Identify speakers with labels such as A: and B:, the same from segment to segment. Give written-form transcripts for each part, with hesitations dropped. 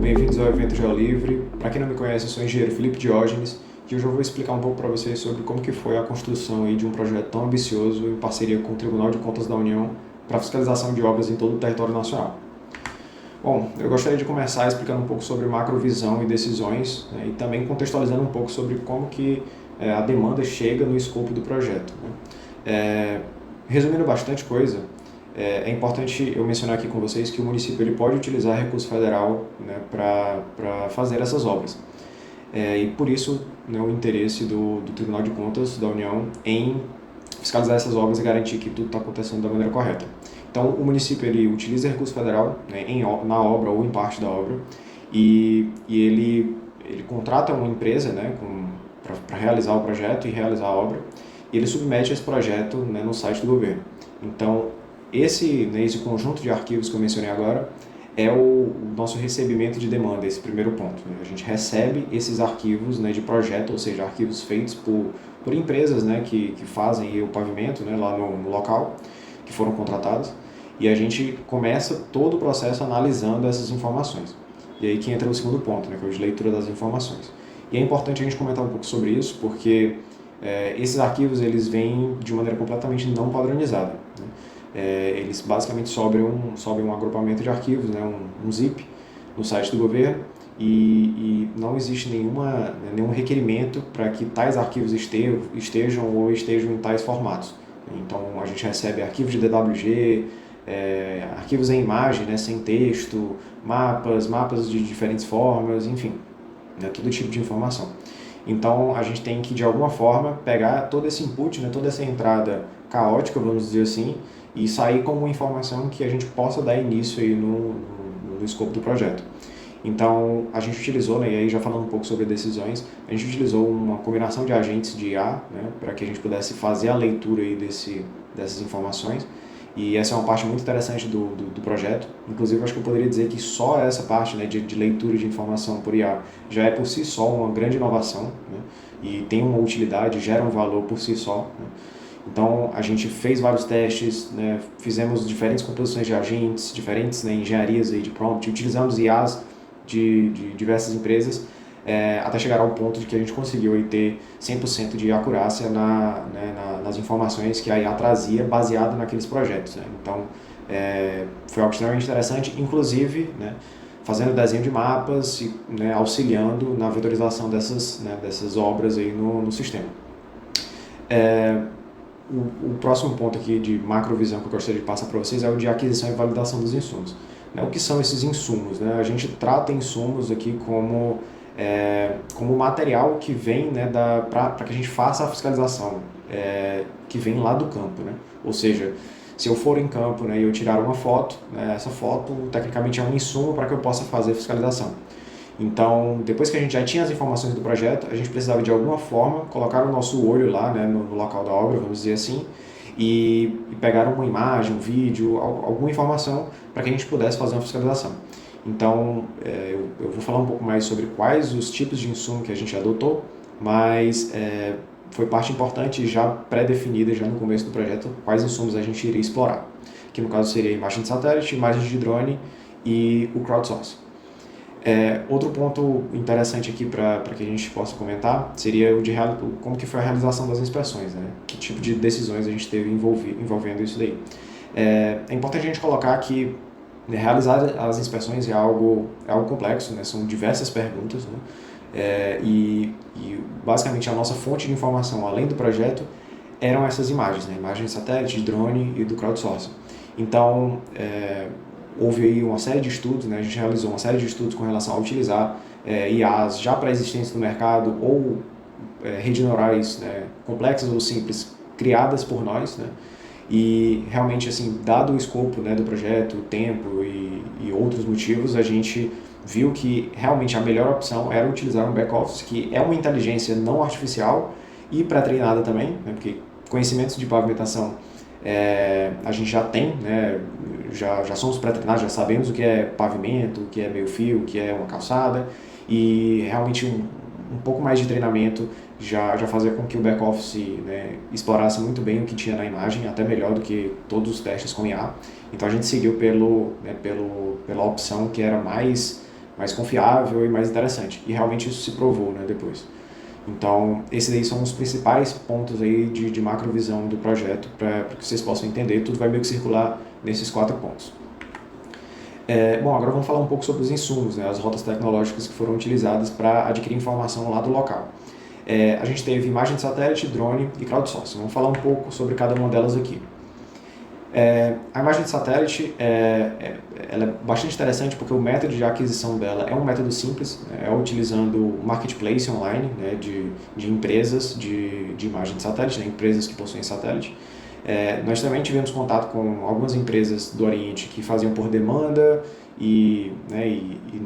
A: bem-vindos ao evento GeoLivre. Para quem não me conhece, eu sou o engenheiro Felipe Diógenes e hoje eu vou explicar um pouco para vocês sobre como que foi a construção aí de um projeto tão ambicioso em parceria com o Tribunal de Contas da União para fiscalização de obras em todo o território nacional. Bom, eu gostaria de começar explicando um pouco sobre macrovisão e decisões, né, e também contextualizando um pouco sobre como que a demanda chega no escopo do projeto, né. Resumindo bastante coisa, é importante eu mencionar aqui com vocês que o município ele pode utilizar recurso federal, né, para fazer essas obras. E por isso, né, o interesse do Tribunal de Contas da União em fiscalizar essas obras e garantir que tudo está acontecendo da maneira correta. Então, o município ele utiliza recurso federal, né, na obra ou em parte da obra e ele contrata uma empresa, né, para realizar o projeto e realizar a obra, e ele submete esse projeto, né, no site do governo. Então, esse conjunto de arquivos que eu mencionei agora é o nosso recebimento de demanda, esse primeiro ponto, né? A gente recebe esses arquivos, né, de projeto, ou seja, arquivos feitos por empresas, né, que fazem o pavimento, né, lá no local, que foram contratadas, e a gente começa todo o processo analisando essas informações. E aí que entra o segundo ponto, né, que é o de leitura das informações. E é importante a gente comentar um pouco sobre isso, porque esses arquivos eles vêm de maneira completamente não padronizada, né? Eles basicamente sobem um agrupamento de arquivos, né, um zip, no site do governo, e não existe nenhum requerimento para que tais arquivos estejam em tais formatos. Então, a gente recebe arquivos de DWG, arquivos em imagem, né, sem texto, mapas de diferentes formas, enfim, né, todo tipo de informação. Então, a gente tem que, de alguma forma, pegar todo esse input, né, toda essa entrada caótica, vamos dizer assim, e sair com uma informação que a gente possa dar início aí no escopo do projeto. Então, a gente utilizou, né, e aí já falando um pouco sobre decisões, a gente utilizou uma combinação de agentes de IA, né, para que a gente pudesse fazer a leitura aí dessas informações. E essa é uma parte muito interessante do projeto. Inclusive, acho que eu poderia dizer que só essa parte, né, de leitura de informação por IA já é por si só uma grande inovação, né, e tem uma utilidade, gera um valor por si só, né. Então, a gente fez vários testes, né, fizemos diferentes composições de agentes, diferentes, né, engenharias aí de prompt, utilizamos IAs de diversas empresas, até chegar ao ponto de que a gente conseguiu aí ter 100% de acurácia nas informações que a IA trazia baseado naqueles projetos, né. Então, foi algo extremamente interessante, inclusive, né, fazendo desenho de mapas e, né, auxiliando na vetorização dessas obras aí no sistema. O próximo ponto aqui de macrovisão que eu gostaria de passar para vocês é o de aquisição e validação dos insumos. O que são esses insumos, né? A gente trata insumos aqui como material que vem, né, para que a gente faça a fiscalização, que vem lá do campo, né? Ou seja, se eu for em campo, né, e eu tirar uma foto, né, essa foto tecnicamente é um insumo para que eu possa fazer a fiscalização. Então, depois que a gente já tinha as informações do projeto, a gente precisava de alguma forma colocar o nosso olho lá, né, no local da obra, vamos dizer assim, e pegar uma imagem, um vídeo, alguma informação para que a gente pudesse fazer uma fiscalização. Então, eu vou falar um pouco mais sobre quais os tipos de insumo que a gente adotou, mas foi parte importante já pré-definida já no começo do projeto quais insumos a gente iria explorar, que no caso seria imagem de satélite, imagem de drone e o crowdsourcing. Outro ponto interessante aqui para que a gente possa comentar seria como que foi a realização das inspeções, né? Que tipo de decisões a gente teve envolvendo isso daí. É importante a gente colocar que, né, realizar as inspeções é algo complexo, né? São diversas perguntas, né? E basicamente a nossa fonte de informação, além do projeto, eram essas imagens, né? Imagens de satélite, de drone e do crowdsourcing. Então, houve aí uma série de estudos, né? A gente realizou uma série de estudos com relação a utilizar IAs já pré-existentes no mercado ou redes neurais, né, complexas ou simples criadas por nós, né? E realmente, assim, dado o escopo, né, do projeto, o tempo e outros motivos, a gente viu que realmente a melhor opção era utilizar um back-office, que é uma inteligência não artificial e pré-treinada também, né? Porque conhecimentos de pavimentação a gente já tem, né? Já somos pré-treinados, já sabemos o que é pavimento, o que é meio-fio, o que é uma calçada, e realmente um pouco mais de treinamento já fazia com que o back-office, né, explorasse muito bem o que tinha na imagem, até melhor do que todos os testes com IA. Então a gente seguiu pela opção que era mais mais confiável e mais interessante. E realmente isso se provou, né, depois. Então, esses aí são os principais pontos aí de macrovisão do projeto, para que vocês possam entender. Tudo vai meio que circular nesses 4 pontos. Bom, agora vamos falar um pouco sobre os insumos, né, as rotas tecnológicas que foram utilizadas para adquirir informação lá do local. A gente teve imagem de satélite, drone e crowdsourcing. Vamos falar um pouco sobre cada uma delas aqui. A imagem de satélite ela é bastante interessante porque o método de aquisição dela é um método simples, né, é utilizando o marketplace online, né, de empresas de imagem de satélite, né, empresas que possuem satélite. Nós também tivemos contato com algumas empresas do Oriente que faziam por demanda e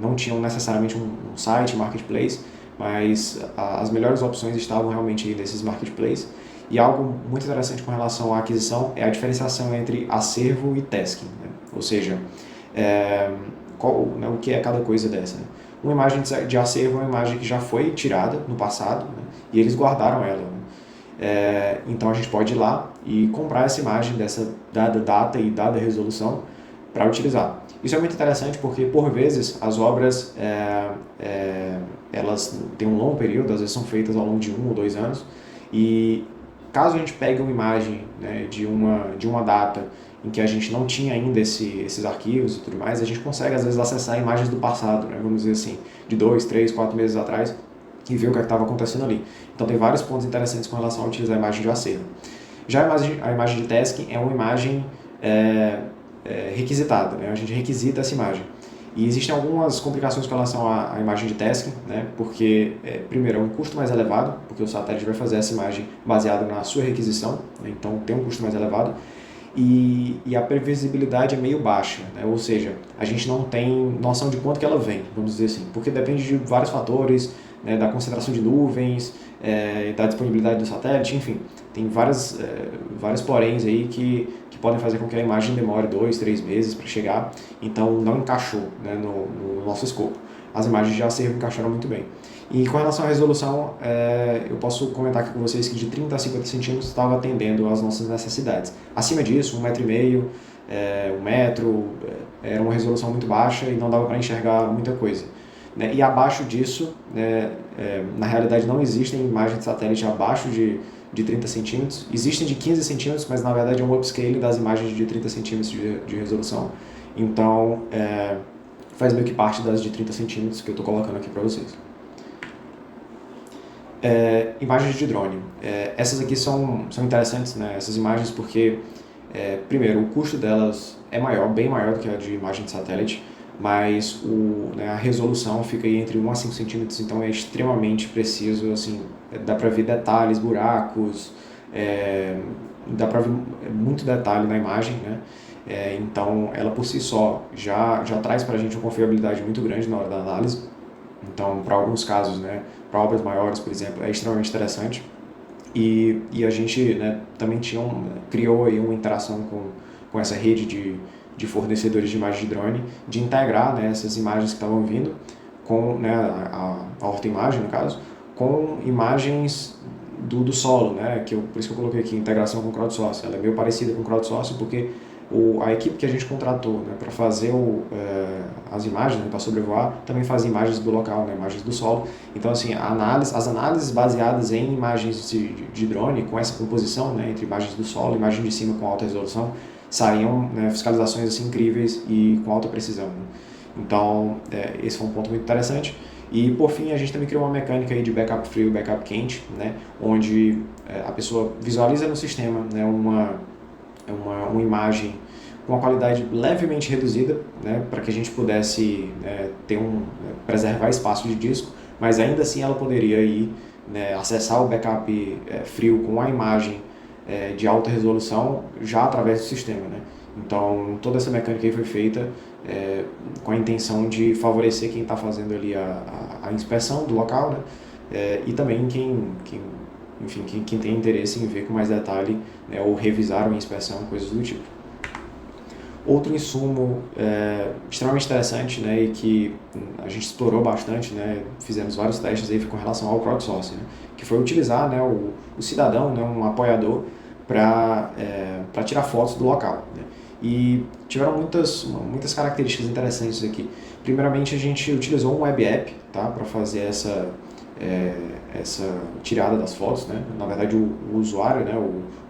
A: não tinham necessariamente um site, marketplace, mas as melhores opções estavam realmente aí nesses marketplaces. E algo muito interessante com relação à aquisição é a diferenciação entre acervo e tasking, né? Ou seja, o que é cada coisa dessa, né? Uma imagem de acervo é uma imagem que já foi tirada no passado, né? E eles guardaram ela, né? Então a gente pode ir lá e comprar essa imagem dessa dada data e dada resolução para utilizar. Isso é muito interessante porque, por vezes, as obras elas têm um longo período, às vezes são feitas ao longo de 1 ou 2 anos, e caso a gente pegue uma imagem, né, de uma data em que a gente não tinha ainda esses arquivos e tudo mais, a gente consegue às vezes acessar imagens do passado, né, vamos dizer assim, de 2, 3, 4 meses atrás, e ver o que estava acontecendo ali. Então tem vários pontos interessantes com relação a utilizar a imagem de acervo. Já a imagem de tasking é uma imagem requisitada, né, a gente requisita essa imagem. E existem algumas complicações com relação à imagem de tasking, né? Porque, primeiro, é um custo mais elevado, porque o satélite vai fazer essa imagem baseada na sua requisição, né? Então tem um custo mais elevado, e a previsibilidade é meio baixa, né? Ou seja, a gente não tem noção de quanto que ela vem, vamos dizer assim, porque depende de vários fatores, né? Da concentração de nuvens, da disponibilidade do satélite, enfim, tem vários poréns aí que podem fazer com que a imagem demore 2, 3 meses para chegar, então não encaixou, né, no nosso escopo. As imagens de acervo encaixaram muito bem. E com relação à resolução, eu posso comentar aqui com vocês que de 30 a 50 centímetros estava atendendo às nossas necessidades. Acima disso, 1,5 metro, 1 metro, era uma resolução muito baixa e não dava para enxergar muita coisa. Né? E abaixo disso, na realidade não existem imagens de satélite abaixo de 30 centímetros. Existem de 15 centímetros, mas na verdade é um upscale das imagens de 30 centímetros de resolução. Então, faz meio que parte das de 30 centímetros que eu estou colocando aqui para vocês. Imagens de drone. Essas aqui são interessantes, né? Essas imagens, porque, primeiro, o custo delas é maior, bem maior do que a de imagem de satélite, mas a resolução fica aí entre 1 a 5 centímetros, então é extremamente preciso, assim, dá para ver detalhes, buracos, dá para ver muito detalhe na imagem, né? Então ela por si só já traz para a gente uma confiabilidade muito grande na hora da análise. Então, para alguns casos, né, para obras maiores, por exemplo, é extremamente interessante. E a gente, né, também criou aí uma interação com essa rede de fornecedores de imagem de drone, de integrar, né, essas imagens que estavam vindo com, né, a ortoimagem, no caso, com imagens do solo, né, por isso que eu coloquei aqui integração com o crowdsourcing. Ela é meio parecida com o crowdsourcing porque a equipe que a gente contratou, né, para fazer as imagens, né, para sobrevoar, também faz imagens do local, né, imagens do solo. Então, assim, as análises baseadas em imagens de drone, com essa composição, né, entre imagens do solo e imagem de cima com alta resolução, saíam, né, fiscalizações assim, incríveis e com alta precisão. Né? Então, esse foi um ponto muito interessante. E, por fim, a gente também criou uma mecânica aí de backup frio e backup quente, né, onde a pessoa visualiza no sistema, né, uma imagem com uma qualidade levemente reduzida, né, para que a gente pudesse preservar espaço de disco, mas ainda assim ela poderia ir, né, acessar o backup frio com a imagem de alta resolução já através do sistema. Né? Então toda essa mecânica aí foi feita com a intenção de favorecer quem está fazendo ali a inspeção do local, né, e também quem tem interesse em ver com mais detalhe, né, ou revisar uma inspeção, coisas do tipo. Outro insumo extremamente interessante, né, e que a gente explorou bastante, né, fizemos vários testes aí com relação ao crowdsourcing, né, que foi utilizar, né, o cidadão, né, um apoiador, para tirar fotos do local. Né. e tiveram muitas características interessantes aqui. Primeiramente, a gente utilizou um web app, tá, para fazer essa tirada das fotos, né? Na verdade, o usuário, né,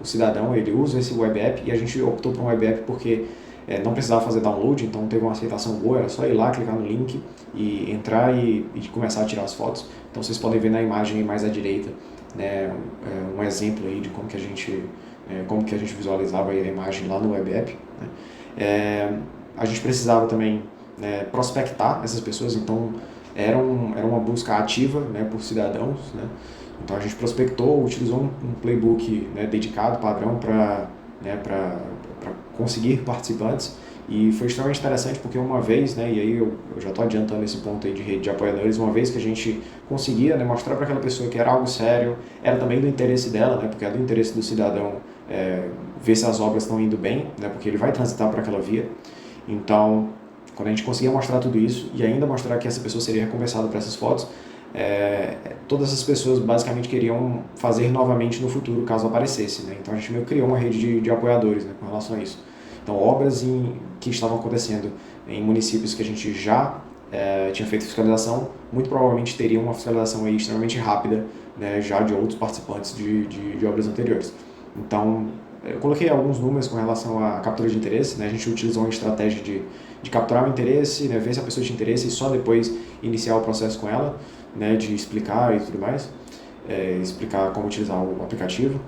A: o cidadão, ele usa esse web app e a gente optou por um web app porque não precisava fazer download, então teve uma aceitação boa, era só ir lá, clicar no link e entrar e começar a tirar as fotos. Então vocês podem ver na imagem aí mais à direita, né, um exemplo aí de como que a gente visualizava aí a imagem lá no web app, né? A gente precisava também, né, prospectar essas pessoas, então era uma busca ativa, né, por cidadãos, né? Então a gente prospectou, utilizou um playbook, né, dedicado, padrão, para conseguir participantes, e foi extremamente interessante porque uma vez, né, e aí eu já estou adiantando esse ponto aí de rede de apoiadores, uma vez que a gente conseguia, né, mostrar para aquela pessoa que era algo sério, era também do interesse dela, né, porque é do interesse do cidadão ver se as obras estão indo bem, né, porque ele vai transitar por aquela via. Então, quando a gente conseguia mostrar tudo isso e ainda mostrar que essa pessoa seria recompensada por essas fotos, todas essas pessoas basicamente queriam fazer novamente no futuro, caso aparecesse, né? Então a gente meio que criou uma rede de apoiadores, né, com relação a isso. Então, obras que estavam acontecendo em municípios que a gente já tinha feito fiscalização, muito provavelmente teriam uma fiscalização aí extremamente rápida, né, já de outros participantes de obras anteriores. Então, eu coloquei alguns números com relação à captura de interesse, né? A gente utilizou uma estratégia de capturar o interesse, né, ver se a pessoa tinha interesse e só depois iniciar o processo com ela, né, de explicar e tudo mais, explicar como utilizar o aplicativo.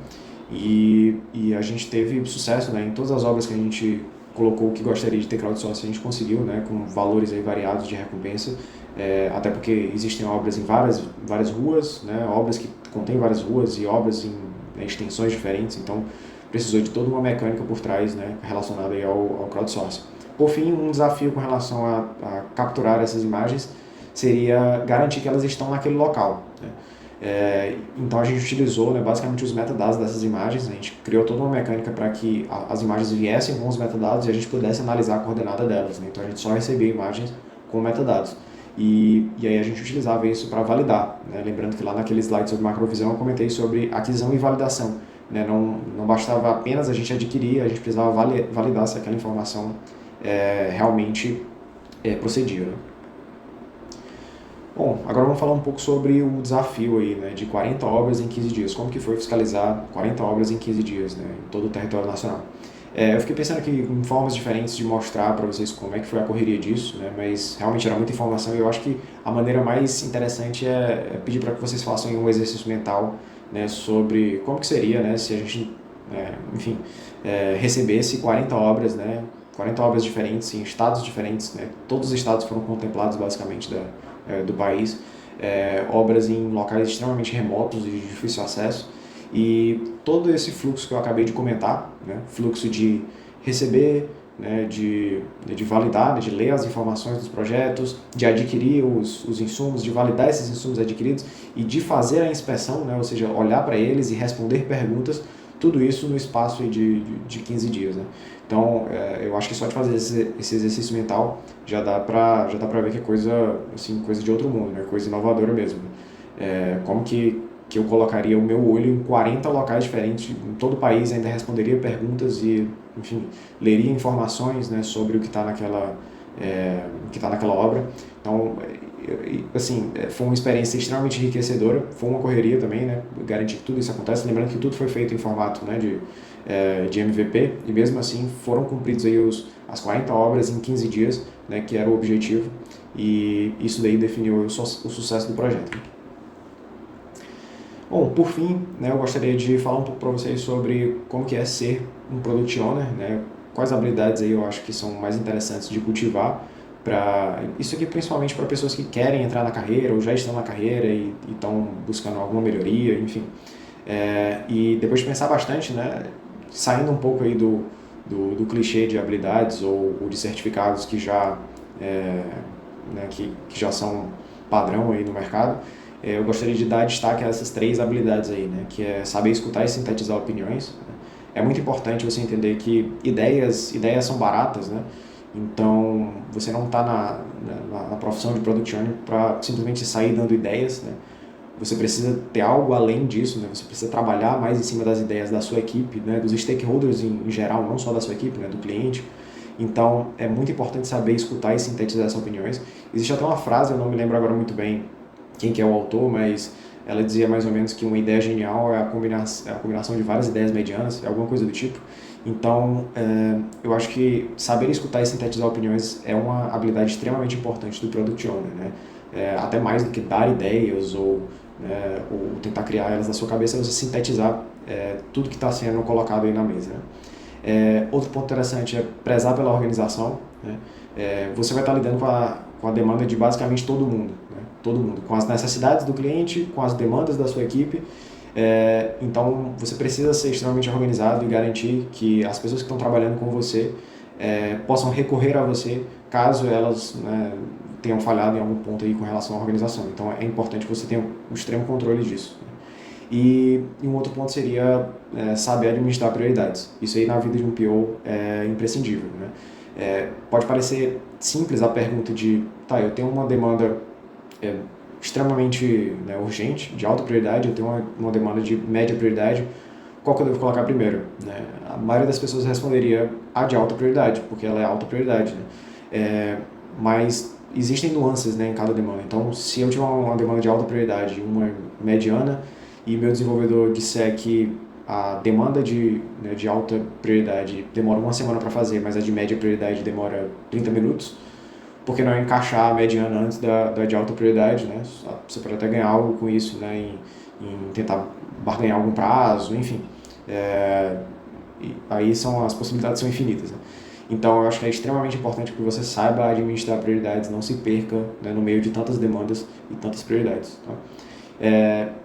A: E a gente teve sucesso, né, em todas as obras que a gente colocou que gostaria de ter crowdsourcing, a gente conseguiu, né, com valores aí variados de recompensa, até porque existem obras em várias ruas, né, obras que contêm várias ruas e obras em extensões diferentes, então precisou de toda uma mecânica por trás, né, relacionada aí ao crowdsourcing. Por fim, um desafio com relação a capturar essas imagens seria garantir que elas estão naquele local, né? Então a gente utilizou, né, basicamente os metadados dessas imagens, a gente criou toda uma mecânica para que as imagens viessem com os metadados e a gente pudesse analisar a coordenada delas, né? Então a gente só recebia imagens com metadados. E aí a gente utilizava isso para validar, né? Lembrando que lá naquele slide sobre macrovisão eu comentei sobre aquisição e validação, né? Não bastava apenas a gente adquirir, a gente precisava validar se aquela informação realmente procedia, né? Bom, agora vamos falar um pouco sobre o desafio aí, né, de 40 obras em 15 dias. Como que foi fiscalizar 40 obras em 15 dias, né, em todo o território nacional? Eu fiquei pensando aqui em formas diferentes de mostrar para vocês como é que foi a correria disso, né, mas realmente era muita informação e eu acho que a maneira mais interessante é pedir para que vocês façam um exercício mental, né, sobre como que seria, né, se a gente, enfim, recebesse 40 obras, né, 40 obras diferentes em estados diferentes, né, todos os estados foram contemplados basicamente do país, obras em locais extremamente remotos e de difícil acesso, e todo esse fluxo que eu acabei de comentar, né, fluxo de receber, né, de validar, né, de ler as informações dos projetos, de adquirir os insumos, de validar esses insumos adquiridos e de fazer a inspeção, né, ou seja, olhar para eles e responder perguntas, tudo isso no espaço de 15 dias. Né? Então, eu acho que só de fazer esse exercício mental já dá para ver que é coisa de outro mundo, né? Coisa inovadora mesmo. Como que eu colocaria o meu olho em 40 locais diferentes em todo o país, ainda responderia perguntas e, enfim, leria informações, né, sobre o que está naquela obra. Então, assim, foi uma experiência extremamente enriquecedora, foi uma correria também, né, garantir que tudo isso acontece, lembrando que tudo foi feito em formato, né, de MVP, e mesmo assim foram cumpridos aí as 40 obras em 15 dias, né, que era o objetivo, e isso daí definiu o sucesso do projeto. Bom, por fim, né, eu gostaria de falar um pouco para vocês sobre como que é ser um Product Owner, né, quais habilidades aí eu acho que são mais interessantes de cultivar, isso aqui principalmente para pessoas que querem entrar na carreira ou já estão na carreira e estão buscando alguma melhoria, enfim. E depois de pensar bastante, né, saindo um pouco aí do clichê de habilidades ou de certificados que já, né, que já são padrão aí no mercado, eu gostaria de dar destaque a essas 3 habilidades aí, né, que é saber escutar e sintetizar opiniões. Né? É muito importante você entender que ideias são baratas, né? Então, você não está na profissão de Product Owner para simplesmente sair dando ideias, né? você precisa ter algo além disso, né? Você precisa trabalhar mais em cima das ideias da sua equipe, né? Dos stakeholders em geral, não só da sua equipe, né? Do cliente. Então, é muito importante saber escutar e sintetizar essas opiniões. Existe até uma frase, eu não me lembro agora muito bem quem que é o autor, mas ela dizia mais ou menos que uma ideia genial é a combinação de várias ideias medianas, é alguma coisa do tipo. Então, eu acho que saber escutar e sintetizar opiniões é uma habilidade extremamente importante do Product Owner, né? Até mais do que dar ideias ou tentar criar elas na sua cabeça, você sintetizar tudo que está sendo colocado aí na mesa, né? Outro ponto interessante é prezar pela organização, né? Você vai estar lidando com a demanda de basicamente todo mundo, né? Todo mundo, com as necessidades do cliente, com as demandas da sua equipe. Então, você precisa ser extremamente organizado e garantir que as pessoas que estão trabalhando com você possam recorrer a você caso elas, né, tenham falhado em algum ponto aí com relação à organização. Então, é importante que você tenha um extremo controle disso. E um outro ponto seria saber administrar prioridades. Isso aí na vida de um PO é imprescindível, né? Pode parecer simples a pergunta de, tá, eu tenho uma demanda extremamente, né, urgente, de alta prioridade, eu tenho uma demanda de média prioridade, qual que eu devo colocar primeiro, né? A maioria das pessoas responderia a de alta prioridade, porque ela é alta prioridade, né? Mas existem nuances, né, em cada demanda. Então, se eu tiver uma demanda de alta prioridade e uma mediana, e meu desenvolvedor disser que a demanda de alta prioridade demora uma semana para fazer, mas a de média prioridade demora 30 minutos, por que não encaixar a mediana antes da de alta prioridade, né? Você pode até ganhar algo com isso, né? Em tentar barganhar algum prazo, enfim. Aí as possibilidades são infinitas, né? Então, eu acho que é extremamente importante que você saiba administrar prioridades, não se perca, né, no meio de tantas demandas e tantas prioridades. Tá?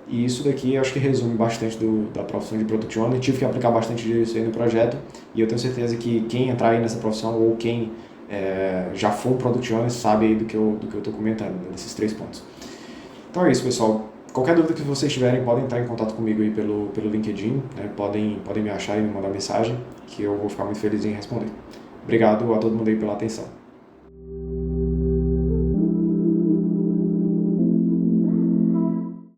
A: E isso daqui eu acho que resume bastante da profissão de Product Owner. Tive que aplicar bastante disso aí no projeto e eu tenho certeza que quem entrar aí nessa profissão ou quem já for um Product Owner sabe aí do que eu estou comentando, né, desses 3 pontos. Então é isso, pessoal. Qualquer dúvida que vocês tiverem, podem entrar em contato comigo aí pelo LinkedIn, né? Podem me achar e me mandar mensagem, que eu vou ficar muito feliz em responder. Obrigado a todo mundo aí pela atenção.